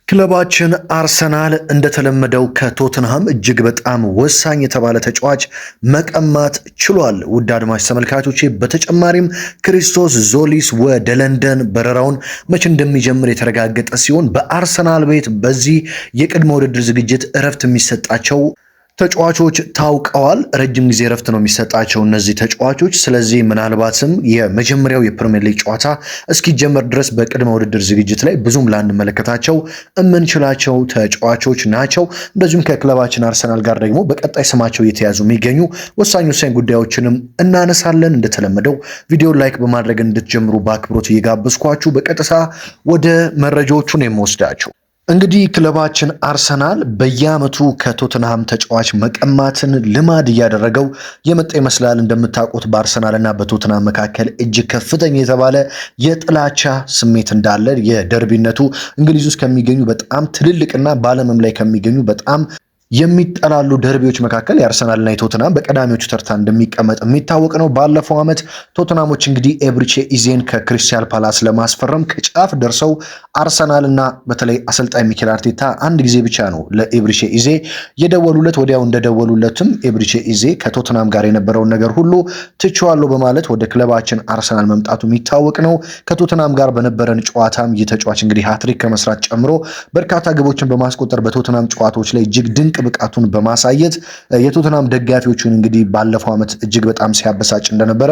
ክለባችን አርሰናል እንደተለመደው ከቶተንሃም እጅግ በጣም ወሳኝ የተባለ ተጫዋች መቀማት ችሏል። ውድ አድማጭ ተመልካቾቼ፣ በተጨማሪም ክሪስቶስ ዞሊስ ወደ ለንደን በረራውን መቼ እንደሚጀምር የተረጋገጠ ሲሆን በአርሰናል ቤት በዚህ የቅድመ ውድድር ዝግጅት እረፍት የሚሰጣቸው ተጫዋቾች ታውቀዋል። ረጅም ጊዜ እረፍት ነው የሚሰጣቸው እነዚህ ተጫዋቾች። ስለዚህ ምናልባትም የመጀመሪያው የፕሪሚየር ሊግ ጨዋታ እስኪጀመር ድረስ በቅድመ ውድድር ዝግጅት ላይ ብዙም ላንመለከታቸው የምንችላቸው ተጫዋቾች ናቸው። እንደዚሁም ከክለባችን አርሰናል ጋር ደግሞ በቀጣይ ስማቸው እየተያዙ የሚገኙ ወሳኝ ጉዳዮችንም እናነሳለን። እንደተለመደው ቪዲዮ ላይክ በማድረግ እንድትጀምሩ በአክብሮት እየጋበዝኳችሁ በቀጥታ ወደ መረጃዎቹን የምወስዳቸው እንግዲህ ክለባችን አርሰናል በየዓመቱ ከቶተንሃም ተጫዋች መቀማትን ልማድ እያደረገው የመጣ ይመስላል። እንደምታውቁት በአርሰናልና በቶተንሃም መካከል እጅግ ከፍተኛ የተባለ የጥላቻ ስሜት እንዳለ የደርቢነቱ እንግሊዝ ውስጥ ከሚገኙ በጣም ትልልቅና በዓለምም ላይ ከሚገኙ በጣም የሚጠላሉ ደርቢዎች መካከል የአርሰናልና የቶተንሃም በቀዳሚዎቹ ተርታ እንደሚቀመጥ የሚታወቅ ነው። ባለፈው ዓመት ቶተንሃሞች እንግዲህ ኤብሪቼ ኢዜን ከክሪስታል ፓላስ ለማስፈረም ከጫፍ ደርሰው አርሰናልና በተለይ አሰልጣኝ ሚኬል አርቴታ አንድ ጊዜ ብቻ ነው ለኤብሪቼ ኢዜ የደወሉለት። ወዲያው እንደደወሉለትም ኤብሪቼ ኢዜ ከቶተንሃም ጋር የነበረውን ነገር ሁሉ ትቼዋለሁ በማለት ወደ ክለባችን አርሰናል መምጣቱ የሚታወቅ ነው። ከቶተንሃም ጋር በነበረን ጨዋታም የተጫዋች እንግዲህ ሃትሪክ ከመስራት ጨምሮ በርካታ ግቦችን በማስቆጠር በቶተንሃም ጨዋታዎች ላይ እጅግ ድንቅ ብቃቱን በማሳየት የቶተንሃም ደጋፊዎችን እንግዲህ ባለፈው ዓመት እጅግ በጣም ሲያበሳጭ እንደነበረ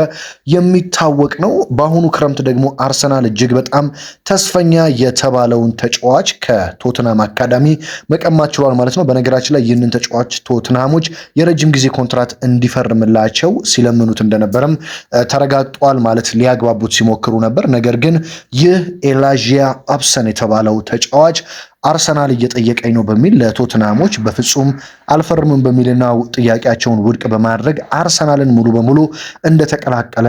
የሚታወቅ ነው። በአሁኑ ክረምት ደግሞ አርሰናል እጅግ በጣም ተስፈኛ የተባለውን ተጫዋች ከቶተንሃም አካዳሚ መቀማት ችሏል ማለት ነው። በነገራችን ላይ ይህንን ተጫዋች ቶተንሃሞች የረጅም ጊዜ ኮንትራት እንዲፈርምላቸው ሲለምኑት እንደነበረም ተረጋግጧል ማለት ሊያግባቡት ሲሞክሩ ነበር። ነገር ግን ይህ ኤላጂያ አብሰን የተባለው ተጫዋች አርሰናል እየጠየቀኝ ነው በሚል ለቶተንሃሞች በፍጹም አልፈርምም በሚልና ጥያቄያቸውን ውድቅ በማድረግ አርሰናልን ሙሉ በሙሉ እንደተቀላቀለ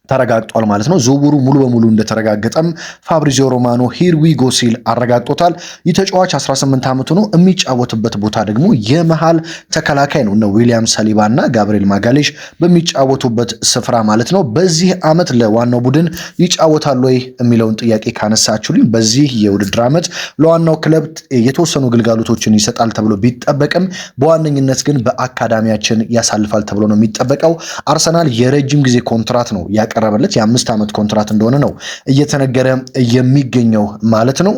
ተረጋግጧል ማለት ነው። ዝውውሩ ሙሉ በሙሉ እንደተረጋገጠም ፋብሪዚዮ ሮማኖ ሂር ዊ ጎ ሲል አረጋግጦታል። ይህ ተጫዋች 18 ዓመቱ ነው። የሚጫወትበት ቦታ ደግሞ የመሃል ተከላካይ ነው። እነ ዊሊያም ሳሊባ እና ጋብሪኤል ማጋሌሽ በሚጫወቱበት ስፍራ ማለት ነው። በዚህ ዓመት ለዋናው ቡድን ይጫወታል ወይ የሚለውን ጥያቄ ካነሳችሁልኝ በዚህ የውድድር ዓመት ለዋናው ክለብ የተወሰኑ ግልጋሎቶችን ይሰጣል ተብሎ ቢጠበቅም በዋነኝነት ግን በአካዳሚያችን ያሳልፋል ተብሎ ነው የሚጠበቀው። አርሰናል የረጅም ጊዜ ኮንትራት ነው ያቀረበለት የ5 ዓመት ኮንትራት እንደሆነ ነው እየተነገረ የሚገኘው ማለት ነው።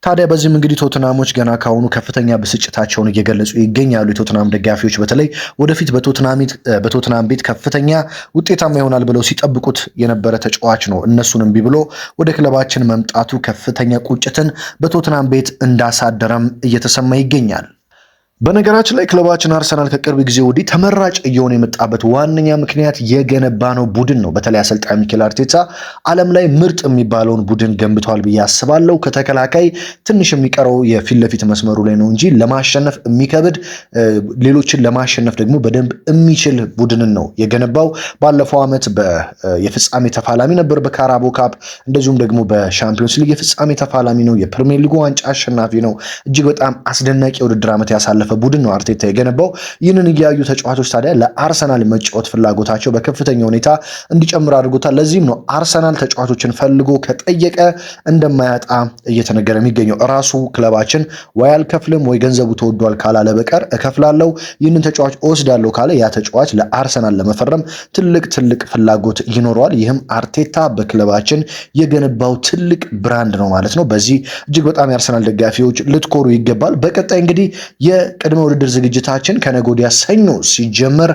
ታዲያ በዚህም እንግዲህ ቶተንሃሞች ገና ካሁኑ ከፍተኛ ብስጭታቸውን እየገለጹ ይገኛሉ። የቶተንሃም ደጋፊዎች በተለይ ወደፊት በቶተንሃም ቤት ከፍተኛ ውጤታማ ይሆናል ብለው ሲጠብቁት የነበረ ተጫዋች ነው። እነሱን እምቢ ብሎ ወደ ክለባችን መምጣቱ ከፍተኛ ቁጭትን በቶተንሃም ቤት እንዳሳደረም እየተሰማ ይገኛል። በነገራችን ላይ ክለባችን አርሰናል ከቅርብ ጊዜ ወዲህ ተመራጭ እየሆነ የመጣበት ዋነኛ ምክንያት የገነባ ነው ቡድን ነው። በተለይ አሰልጣኝ ሚኬል አርቴታ ዓለም ላይ ምርጥ የሚባለውን ቡድን ገንብቷል ብዬ አስባለሁ። ከተከላካይ ትንሽ የሚቀረው የፊት ለፊት መስመሩ ላይ ነው እንጂ ለማሸነፍ የሚከብድ ሌሎችን ለማሸነፍ ደግሞ በደንብ የሚችል ቡድንን ነው የገነባው። ባለፈው ዓመት የፍጻሜ ተፋላሚ ነበር በካራቦ ካፕ፣ እንደዚሁም ደግሞ በሻምፒዮንስ ሊግ የፍጻሜ ተፋላሚ ነው። የፕሪሚየር ሊጉ ዋንጫ አሸናፊ ነው። እጅግ በጣም አስደናቂ የውድድር ዓመት ያሳለፈ ቡድን ነው አርቴታ የገነባው። ይህንን እያዩ ተጫዋቾች ታዲያ ለአርሰናል መጫወት ፍላጎታቸው በከፍተኛ ሁኔታ እንዲጨምር አድርጎታል። ለዚህም ነው አርሰናል ተጫዋቾችን ፈልጎ ከጠየቀ እንደማያጣ እየተነገረ የሚገኘው። ራሱ ክለባችን ወይ አልከፍልም ወይ ገንዘቡ ተወዷል ካላለ በቀር እከፍላለሁ፣ ይህንን ተጫዋች እወስዳለሁ ካለ ያ ተጫዋች ለአርሰናል ለመፈረም ትልቅ ፍላጎት ይኖረዋል። ይህም አርቴታ በክለባችን የገነባው ትልቅ ብራንድ ነው ማለት ነው። በዚህ እጅግ በጣም የአርሰናል ደጋፊዎች ልትኮሩ ይገባል። በቀጣይ እንግዲህ ቅድመ ውድድር ዝግጅታችን ከነገ ወዲያ ሰኞ ሲጀመር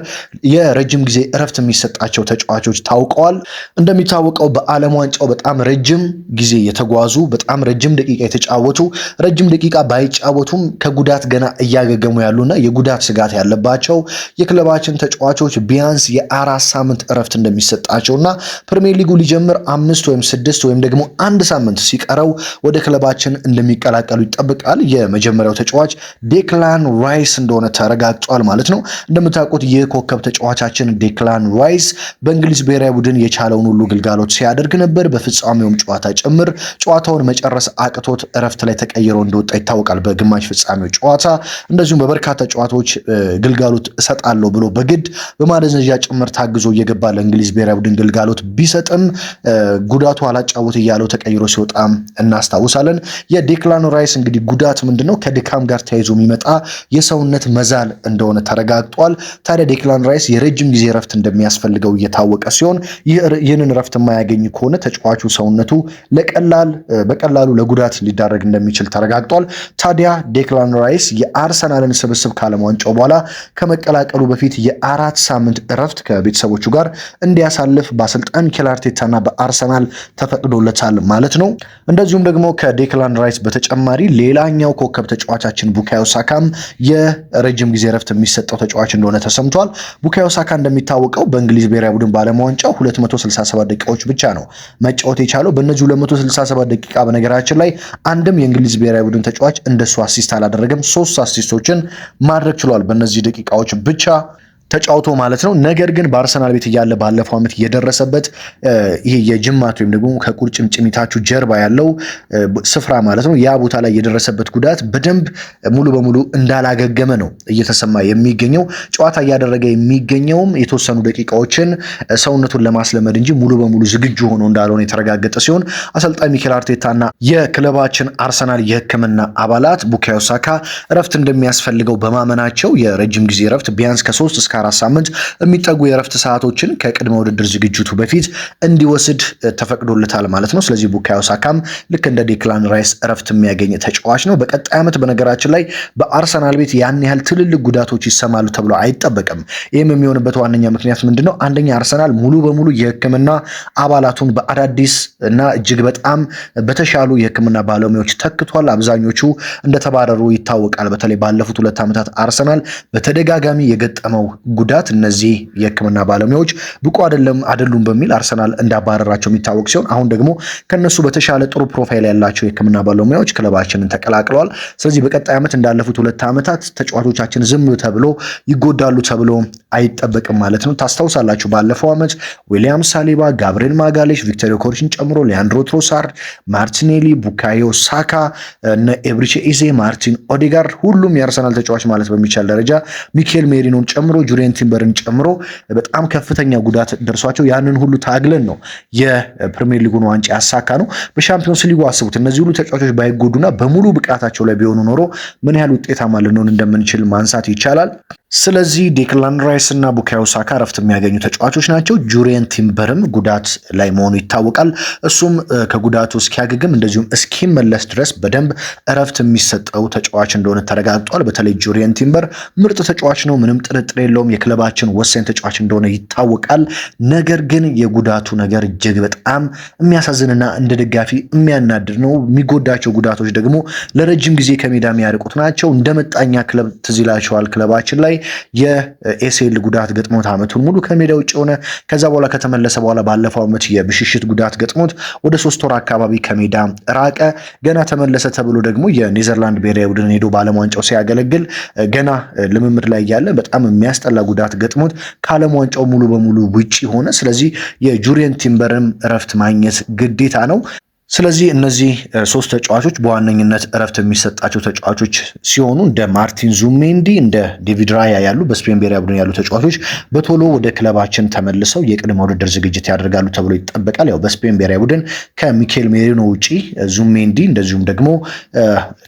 የረጅም ጊዜ እረፍት የሚሰጣቸው ተጫዋቾች ታውቀዋል። እንደሚታወቀው በዓለም ዋንጫው በጣም ረጅም ጊዜ የተጓዙ በጣም ረጅም ደቂቃ የተጫወቱ ረጅም ደቂቃ ባይጫወቱም ከጉዳት ገና እያገገሙ ያሉና የጉዳት ስጋት ያለባቸው የክለባችን ተጫዋቾች ቢያንስ የ4 ሳምንት እረፍት እንደሚሰጣቸውና ፕሪሚየር ሊጉ ሊጀምር 5 ወይም 6 ወይም ደግሞ 1 ሳምንት ሲቀረው ወደ ክለባችን እንደሚቀላቀሉ ይጠበቃል። የመጀመሪያው ተጫዋች ዴክላን ራይስ እንደሆነ ተረጋግጧል ማለት ነው። እንደምታውቁት ይህ ኮከብ ተጫዋቻችን ዴክላን ራይስ በእንግሊዝ ብሔራዊ ቡድን የቻለውን ሁሉ ግልጋሎት ሲያደርግ ነበር። በፍጻሜውም ጨዋታ ጭምር ጨዋታውን መጨረስ አቅቶት እረፍት ላይ ተቀይሮ እንደወጣ ይታወቃል። በግማሽ ፍጻሜው ጨዋታ እንደዚሁም በበርካታ ጨዋታዎች ግልጋሎት እሰጣለሁ ብሎ በግድ በማደንዘዣ ጭምር ታግዞ እየገባ ለእንግሊዝ ብሔራዊ ቡድን ግልጋሎት ቢሰጥም ጉዳቱ አላጫውት እያለው ተቀይሮ ሲወጣ እናስታውሳለን። የዴክላን ራይስ እንግዲህ ጉዳት ምንድነው? ከድካም ጋር ተያይዞ የሚመጣ የሰውነት መዛል እንደሆነ ተረጋግጧል። ታዲያ ዴክላን ራይስ የረጅም ጊዜ ረፍት እንደሚያስፈልገው እየታወቀ ሲሆን ይህንን ረፍት የማያገኝ ከሆነ ተጫዋቹ ሰውነቱ በቀላሉ ለጉዳት ሊዳረግ እንደሚችል ተረጋግጧል። ታዲያ ዴክላን ራይስ የአርሰናልን ስብስብ ከዓለም ዋንጫው በኋላ ከመቀላቀሉ በፊት የ4 ሳምንት ረፍት ከቤተሰቦቹ ጋር እንዲያሳልፍ በአሰልጣኝ ሚኬል አርቴታና በአርሰናል ተፈቅዶለታል ማለት ነው። እንደዚሁም ደግሞ ከዴክላን ራይስ በተጨማሪ ሌላኛው ኮከብ ተጫዋቻችን ቡካዮ ሳካም የረጅም ጊዜ ረፍት የሚሰጠው ተጫዋች እንደሆነ ተሰምቷል። ቡካዮ ሳካ እንደሚታወቀው በእንግሊዝ ብሔራዊ ቡድን ባለመ ዋንጫው 267 ደቂቃዎች ብቻ ነው መጫወት የቻለው። በእነዚህ 267 ደቂቃ በነገራችን ላይ አንድም የእንግሊዝ ብሔራዊ ቡድን ተጫዋች እንደሱ አሲስት አላደረገም። 3 አሲስቶችን ማድረግ ችሏል በእነዚህ ደቂቃዎች ብቻ ተጫውቶ ማለት ነው። ነገር ግን በአርሰናል ቤት እያለ ባለፈው ዓመት የደረሰበት ይሄ የጅማት ወይም ደግሞ ከቁርጭምጭሚታችሁ ጀርባ ያለው ስፍራ ማለት ነው ያ ቦታ ላይ የደረሰበት ጉዳት በደንብ ሙሉ በሙሉ እንዳላገገመ ነው እየተሰማ የሚገኘው። ጨዋታ እያደረገ የሚገኘውም የተወሰኑ ደቂቃዎችን ሰውነቱን ለማስለመድ እንጂ ሙሉ በሙሉ ዝግጁ ሆኖ እንዳልሆነ የተረጋገጠ ሲሆን አሰልጣኝ ሚኬል አርቴታና የክለባችን አርሰናል የሕክምና አባላት ቡካዮ ሳካ እረፍት እንደሚያስፈልገው በማመናቸው የረጅም ጊዜ እረፍት ቢያንስ ከ3 እስከ 4 ሳምንት የሚጠጉ የረፍት ሰዓቶችን ከቅድመ ውድድር ዝግጅቱ በፊት እንዲወስድ ተፈቅዶለታል ማለት ነው። ስለዚህ ቡካዮ ሳካም ልክ እንደ ዴክላን ራይስ እረፍት የሚያገኝ ተጫዋች ነው። በቀጣይ ዓመት በነገራችን ላይ በአርሰናል ቤት ያን ያህል ትልልቅ ጉዳቶች ይሰማሉ ተብሎ አይጠበቅም። ይህም የሚሆንበት ዋነኛ ምክንያት ምንድነው? አንደኛ አርሰናል ሙሉ በሙሉ የሕክምና አባላቱን በአዳዲስ እና እጅግ በጣም በተሻሉ የሕክምና ባለሙያዎች ተክቷል። አብዛኞቹ እንደተባረሩ ይታወቃል። በተለይ ባለፉት 2 ዓመታት አርሰናል በተደጋጋሚ የገጠመው ጉዳት እነዚህ የሕክምና ባለሙያዎች ብቁ አይደሉም በሚል አርሰናል እንዳባረራቸው የሚታወቅ ሲሆን አሁን ደግሞ ከነሱ በተሻለ ጥሩ ፕሮፋይል ያላቸው የሕክምና ባለሙያዎች ክለባችንን ተቀላቅለዋል። ስለዚህ በቀጣይ ዓመት እንዳለፉት 2 ዓመታት ተጫዋቾቻችን ዝም ተብሎ ይጎዳሉ ተብሎ አይጠበቅም ማለት ነው። ታስታውሳላችሁ ባለፈው ዓመት ዊሊያም ሳሊባ፣ ጋብሪኤል ማጋሌሽ፣ ቪክቶር ኮርሽን ጨምሮ ሊያንድሮ ትሮሳርድ፣ ማርቲኔሊ፣ ቡካዮ ሳካ፣ ኤብሪቼ ኢዜ፣ ማርቲን ኦዴጋርድ ሁሉም የአርሰናል ተጫዋች ማለት በሚቻል ደረጃ ሚኬል ሜሪኖን ጨምሮ ጁሪየን ቲምበርን ጨምሮ በጣም ከፍተኛ ጉዳት ደርሷቸው ያንን ሁሉ ታግለን ነው የፕሪሚየር ሊጉን ዋንጫ ያሳካ ነው። በሻምፒዮንስ ሊጉ አስቡት እነዚህ ሁሉ ተጫዋቾች ባይጎዱና በሙሉ ብቃታቸው ላይ ቢሆኑ ኖሮ ምን ያህል ውጤታማ ልንሆን እንደምንችል ማንሳት ይቻላል። ስለዚህ ዴክላን ራይስ እና ቡካዮ ሳካ ረፍት የሚያገኙ ተጫዋቾች ናቸው። ጁሪየን ቲምበርም ጉዳት ላይ መሆኑ ይታወቃል። እሱም ከጉዳቱ እስኪያገግም እንደዚሁም እስኪመለስ ድረስ በደንብ እረፍት የሚሰጠው ተጫዋች እንደሆነ ተረጋግጧል። በተለይ ጁሪየን ቲምበር ምርጥ ተጫዋች ነው፣ ምንም ጥርጥር የለውም። የክለባችን ወሳኝ ተጫዋች እንደሆነ ይታወቃል። ነገር ግን የጉዳቱ ነገር እጅግ በጣም የሚያሳዝንና እንደ ደጋፊ የሚያናድድ ነው። የሚጎዳቸው ጉዳቶች ደግሞ ለረጅም ጊዜ ከሜዳ የሚያርቁት ናቸው። እንደ መጣኛ ክለብ ትዝ ይላቸዋል ክለባችን ላይ የኤሲኤል ጉዳት ገጥሞት ዓመቱን ሙሉ ከሜዳ ውጭ ሆነ። ከዛ በኋላ ከተመለሰ በኋላ ባለፈው ዓመት የብሽሽት ጉዳት ገጥሞት ወደ 3 ወር አካባቢ ከሜዳ ራቀ። ገና ተመለሰ ተብሎ ደግሞ የኔዘርላንድ ብሔራዊ ቡድን ሄዶ በዓለም ዋንጫው ሲያገለግል ገና ልምምድ ላይ ያለ በጣም የሚያስጠላ ጉዳት ገጥሞት ከዓለም ዋንጫው ሙሉ በሙሉ ውጪ ሆነ። ስለዚህ የጁሪየን ቲምበርም እረፍት ማግኘት ግዴታ ነው። ስለዚህ እነዚህ 3 ተጫዋቾች በዋነኝነት እረፍት የሚሰጣቸው ተጫዋቾች ሲሆኑ እንደ ማርቲን ዙሜንዲ እንደ ዴቪድ ራያ ያሉ በስፔን ብሔራዊ ቡድን ያሉ ተጫዋቾች በቶሎ ወደ ክለባችን ተመልሰው የቅድመ ውድድር ዝግጅት ያደርጋሉ ተብሎ ይጠበቃል። ያው በስፔን ብሔራዊ ቡድን ከሚኬል ሜሪኖ ውጪ ዙሜንዲ እንደዚሁም ደግሞ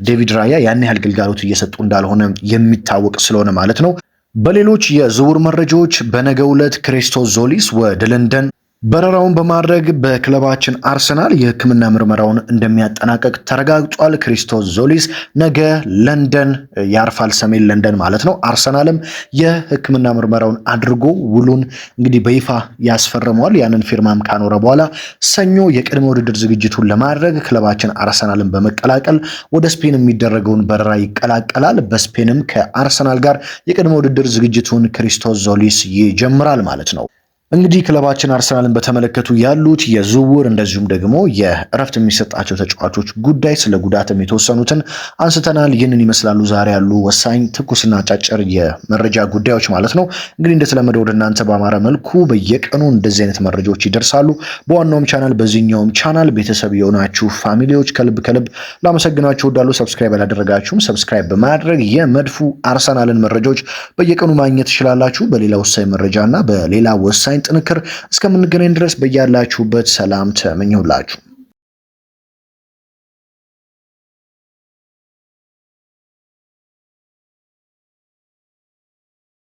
ዴቪድ ራያ ያን ያህል ግልጋሎት እየሰጡ እንዳልሆነ የሚታወቅ ስለሆነ ማለት ነው። በሌሎች የዝውውር መረጃዎች በነገው ዕለት ክሪስቶስ ዞሊስ ወደ ለንደን በረራውን በማድረግ በክለባችን አርሰናል የሕክምና ምርመራውን እንደሚያጠናቀቅ ተረጋግጧል። ክሪስቶስ ዞሊስ ነገ ለንደን ያርፋል፣ ሰሜን ለንደን ማለት ነው። አርሰናልም የሕክምና ምርመራውን አድርጎ ውሉን እንግዲህ በይፋ ያስፈርመዋል። ያንን ፊርማም ካኖረ በኋላ ሰኞ የቅድመ ውድድር ዝግጅቱን ለማድረግ ክለባችን አርሰናልን በመቀላቀል ወደ ስፔን የሚደረገውን በረራ ይቀላቀላል። በስፔንም ከአርሰናል ጋር የቅድመ ውድድር ዝግጅቱን ክሪስቶስ ዞሊስ ይጀምራል ማለት ነው። እንግዲህ ክለባችን አርሰናልን በተመለከቱ ያሉት የዝውውር እንደዚሁም ደግሞ የእረፍት የሚሰጣቸው ተጫዋቾች ጉዳይ ስለ ጉዳትም የተወሰኑትን አንስተናል። ይህንን ይመስላሉ ዛሬ ያሉ ወሳኝ ትኩስና አጫጭር የመረጃ ጉዳዮች ማለት ነው። እንግዲህ እንደተለመደው ወደ እናንተ በአማረ መልኩ በየቀኑ እንደዚህ አይነት መረጃዎች ይደርሳሉ። በዋናውም ቻናል በዚህኛውም ቻናል ቤተሰብ የሆናችሁ ፋሚሊዎች ከልብ ላመሰግናችሁ እወዳለሁ። ሰብስክራይብ ያላደረጋችሁም ሰብስክራይብ በማድረግ የመድፉ አርሰናልን መረጃዎች በየቀኑ ማግኘት ትችላላችሁ። በሌላ ወሳኝ መረጃና በሌላ ወሳኝ ጥንክር እስከምንገናኝ ድረስ በያላችሁበት ሰላም ተመኘሁላችሁ።